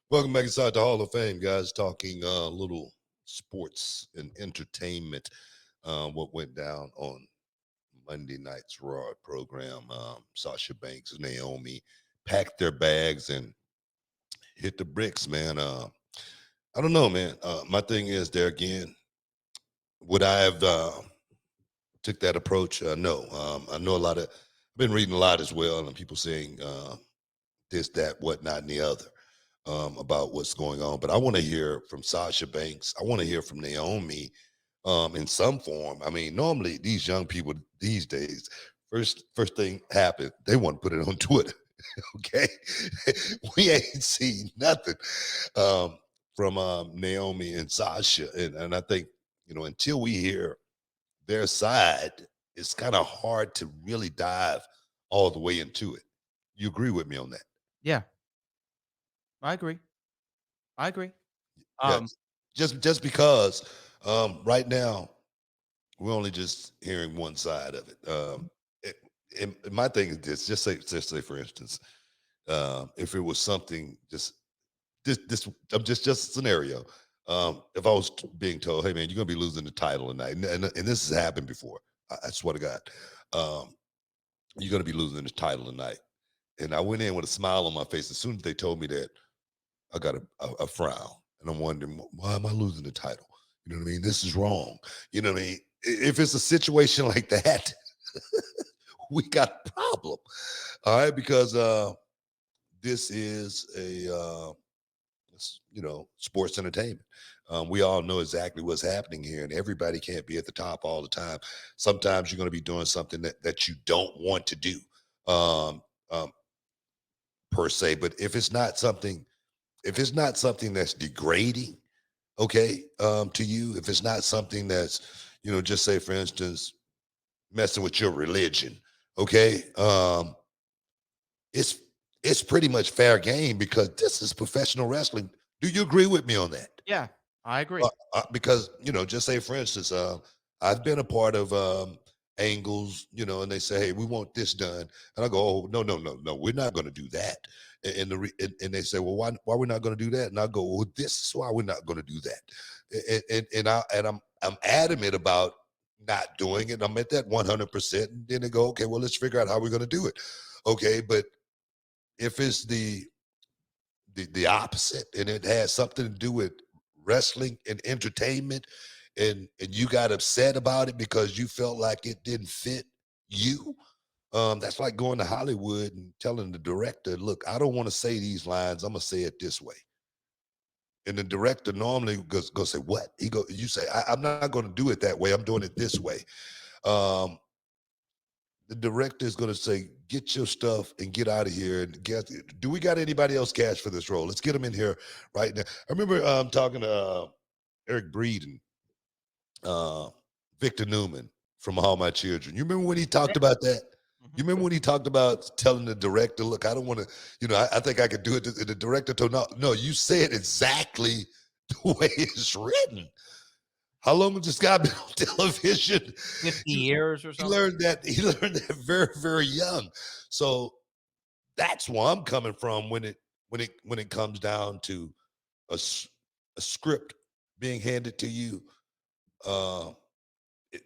Welcome back inside the Hall of Fame, guys. Talking little sports and entertainment. What went down on Monday night's Raw program? Sasha Banks and Naomi packed their bags and hit the bricks, man. I don't know, man. My thing is, there again, would I have took that approach? No. I know a lot of. I've been reading a lot as well, and people saying this, that, whatnot, and the other. About what's going on. But I want to hear from Sasha Banks. I want to hear from Naomi in some form. I mean, normally these young people these days, first thing happened, they want to put it on Twitter. Okay, we ain't seen nothing from Naomi and Sasha, and I think until we hear their side, it's kind of hard to really dive all the way into it. You agree with me on that? Yeah, I agree. I agree. Um, Yes. Just because right now we're only just hearing one side of it. It, and my thing is this: just say for instance, if it was something this I'm just a scenario. If I was being told, "Hey man, you're gonna be losing the title tonight," and this has happened before, I swear to God, um, you're gonna be losing the title tonight. And I went in with a smile on my face as soon as they told me that. I got a frown, and I'm wondering why am I losing the title? You know what I mean? This is wrong. You know what I mean? If it's a situation like that, we got a problem. All right, because this is sports entertainment. We all know exactly what's happening here, and everybody can't be at the top all the time. Sometimes you're going to be doing something that you don't want to do, um, um, per se. But if it's not something that's degrading, okay, to you, if it's not something that's, just say for instance, messing with your religion, okay, it's it's pretty much fair game because this is professional wrestling. Do you agree with me on that? yeah, I agree. Because just say for instance, I've been a part of angles, and they say, "Hey, we want this done," and I go, "Oh, no, no, no, no, we're not going to do that." And they say, "Well, why we're not going to do that?" And I go, "Well, this is why we're not going to do that." And I'm adamant about not doing it. I'm at that 100%. And then they go, "Okay, well, let's figure out how we're going to do it." Okay, but if it's the opposite and it has something to do with wrestling and entertainment, and you got upset about it because you felt like it didn't fit you, that's like going to Hollywood and telling the director, look, I don't want to say these lines, I'm gonna say it this way. And the director normally goes go say what you say, I'm not going to do it that way, I'm doing it this way. um the director is going to say, "Get your stuff and get out of here." And get. Do we got anybody else cash for this role? Let's get them in here right now. I remember talking to Eric Breed and uh, Victor Newman from All My Children. You remember when he Yeah. talked about that? Mhm. You remember when he talked about telling the director, "Look, I don't want to. I think I could do it." The director told, "No, no, you say it exactly the way it's written." How long has this guy been on television? 50 He, years or he something? learned that. He learned that very, very young. So that's where I'm coming from when it comes down to a, s- a script being handed to you. Uh,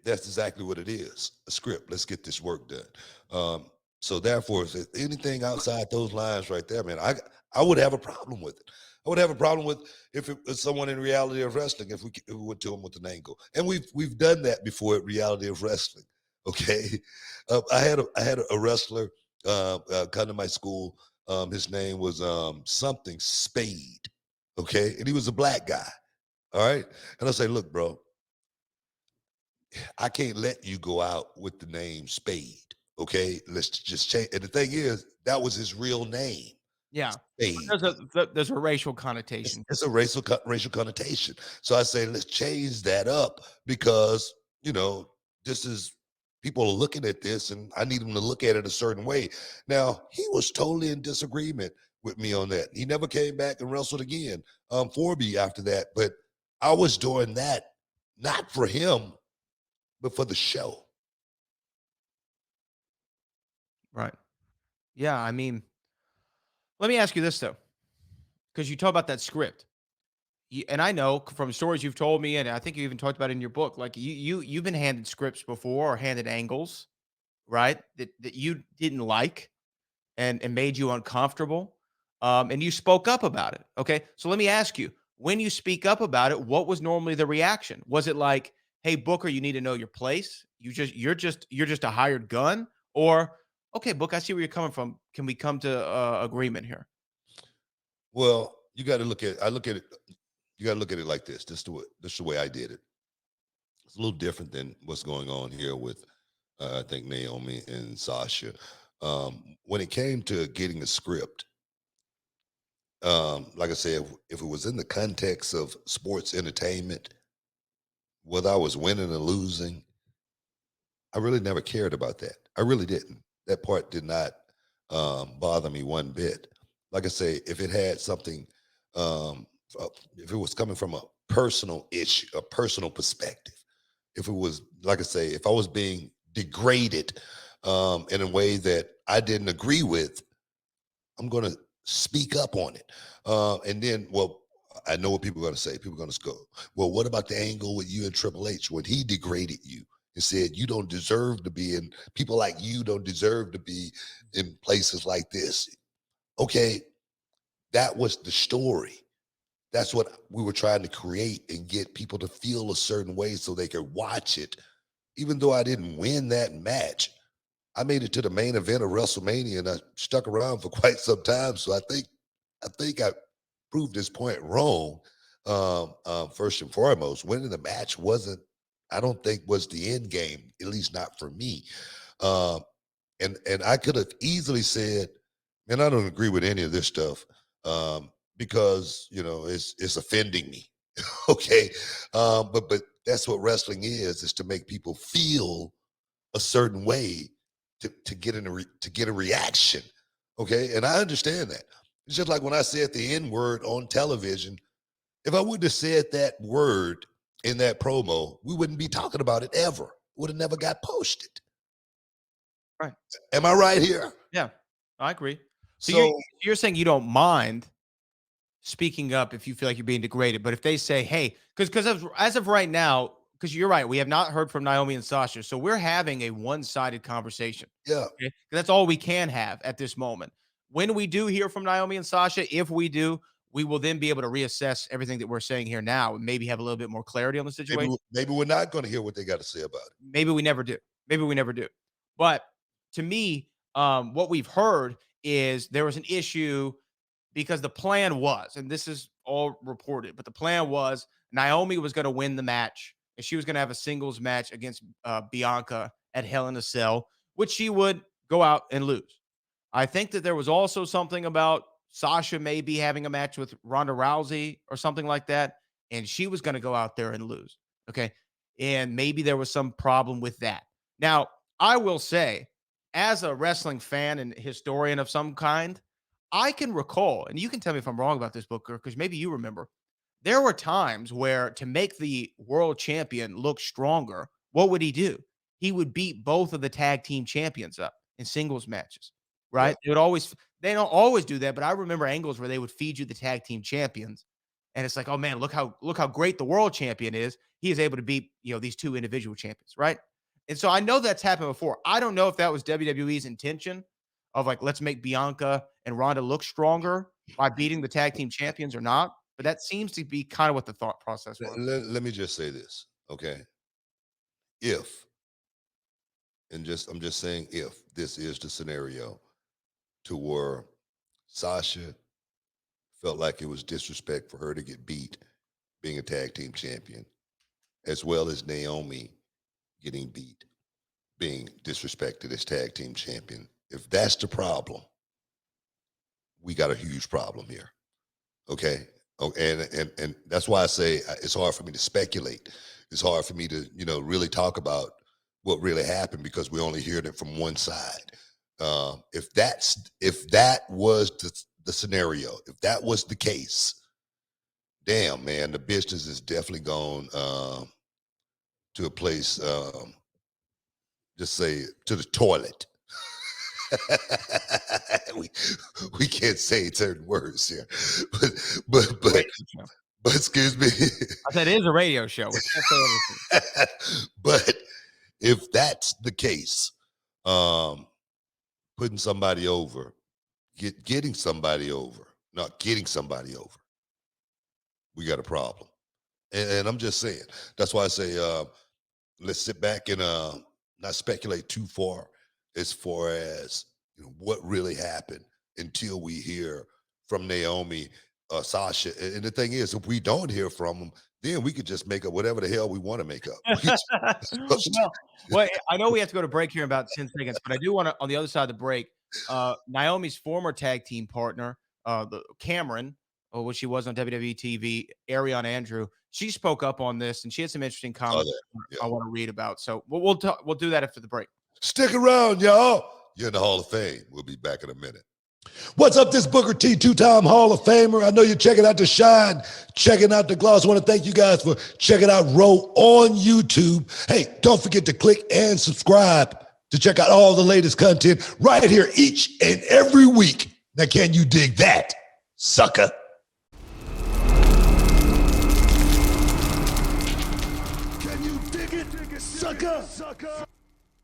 that's exactly what it is, a script. Let's get this work done. So therefore, if there's anything outside those lines right there, man, I would have a problem with it. I would have a problem with if it was someone in reality of wrestling, if we went to them with an angle, and we've done that before at reality of wrestling. Okay, I had a wrestler come to my school. His name was something Spade. Okay, and he was a black guy. All right, and I say, look, bro, I can't let you go out with the name Spade. Okay, let's just change. And the thing is, that was his real name, Yeah. But Spade. there's a racial It's, connotation. it's a racial connotation. So I say, let's change that up because this is people are looking at this, and I need them to look at it a certain way. Now he was totally in disagreement with me on that. He never came back and wrestled again for me after that. But I was doing that not for him, but for the show. Right. Yeah, I mean, Let me ask you this though, because you talk about that script. And I know from stories you've told me, and I think you even talked about it in your book, like you've been handed scripts before or handed angles, right? That you didn't like and made you uncomfortable. And you spoke up about it. Okay. So let me ask you, when you speak up about it, what was normally the reaction? Was it like, hey, Booker, you need to know your place? You're just a hired gun? Or okay, Book, I see where you're coming from. Can we come to agreement here? Well, you got to look at. I look at it. You got to look at it like this. This is the way I did it. It's a little different than what's going on here with, I think, Naomi and Sasha. When it came to getting a script, like I said, if it was in the context of sports entertainment, whether I was winning or losing, I really never cared about that. I really didn't. That part did not bother me one bit. Like I say, if it had something, if it was coming from a personal issue, a personal perspective, if it was, like I say, if I was being degraded in a way that I didn't agree with, I'm going to speak up on it. And then, well, I know what people are going to say. People are going to go, well, what about the angle with you and Triple H when he degraded you and said you don't deserve to be in, people like you don't deserve to be in places like this? Okay, that was the story. That's what we were trying to create and get people to feel a certain way so they could watch it. Even though I didn't win that match, I made it to the main event of WrestleMania and I stuck around for quite some time. So I think I proved this point wrong. First and foremost, winning the match wasn't, I don't think, was the end game, at least not for me. Um, and I could have easily said, "Man, I don't agree with any of this stuff because it's offending me." Okay, but that's what wrestling is to make people feel a certain way to get to get a reaction. Okay, and I understand that. It's just like when I said the N word on television. If I wouldn't have said that word in that promo, we wouldn't be talking about it ever. Would have never got posted. Right. Am I right here? Yeah, I agree. So you're So you're saying you don't mind speaking up if you feel like you're being degraded, but if they say, "Hey," because as of right now, because you're right, we have not heard from Naomi and Sasha, so we're having a one-sided conversation. yeah, Okay, 'cause that's all we can have at this moment. When we do hear from Naomi and Sasha, if we do, we will then be able to reassess everything that we're saying here now and maybe have a little bit more clarity on the situation. maybe we're not going to hear what they got to say about it. Maybe we never do. Maybe we never do. But to me, what we've heard is there was an issue because the plan was, and this is all reported, but the plan was Naomi was going to win the match and she was going to have a singles match against Bianca at Hell in a Cell, which she would go out and lose. I think that there was also something about Sasha maybe having a match with Ronda Rousey or something like that, and she was going to go out there and lose. Okay. And maybe there was some problem with that. Now, I will say, as a wrestling fan and historian of some kind, I can recall, and you can tell me if I'm wrong about this, Booker, because maybe you remember, there were times where to make the world champion look stronger, what would he do? He would beat both of the tag team champions up in singles matches, Yeah, right? They don't always do that, but I remember angles where they would feed you the tag team champions. And it's like, oh man, look how great the world champion is. He is able to beat, these two individual champions, right? And so I know that's happened before. I don't know if that was WWE's intention of like, let's make Bianca and Ronda look stronger by beating the tag team champions or not. But that seems to be kind of what the thought process was. let me just say this, okay? If and just I'm just saying if this is the scenario to where Sasha felt like it was disrespect for her to get beat being a tag team champion, as well as Naomi getting beat being disrespected as tag team champion. If that's the problem, we got a huge problem here. Okay. Oh, and that's why I say it's hard for me to speculate. It's hard for me to really talk about what really happened because we only heard it from one side. If that was the scenario, if that was the case, damn man, the business is definitely gone to a place. Just say to the toilet. we we can't say certain words here, but but but Radio show. but excuse me. I said it is a radio show. We can't say everything. But if that's the case, um, putting somebody over, getting somebody over, not getting somebody over, we got a problem. And I'm just saying. That's why I say let's sit back and not speculate too far as what really happened until we hear from Naomi, Sasha. And the thing is, if we don't hear from them, then we could just make up whatever the hell we want to make up. Well, I know we have to go to break here in about 10 seconds, but I do want to, on the other side of the break, Naomi's former tag team partner, the Cameron, which she was on WWE TV, Ariana Andrew, she spoke up on this and she had some interesting comments I want to read about. So we'll do that after the break. Stick around, y'all. You're in the Hall of Fame. We'll be back in a minute. What's up, this Booker T, two-time Hall of Famer. I know you're checking out the Shine, checking out the Gloss. I want to thank you guys for checking out Row on YouTube. Hey, don't forget to click and subscribe to check out all the latest content right here each and every week. Now, can you dig that, sucker? Can you dig it, sucker?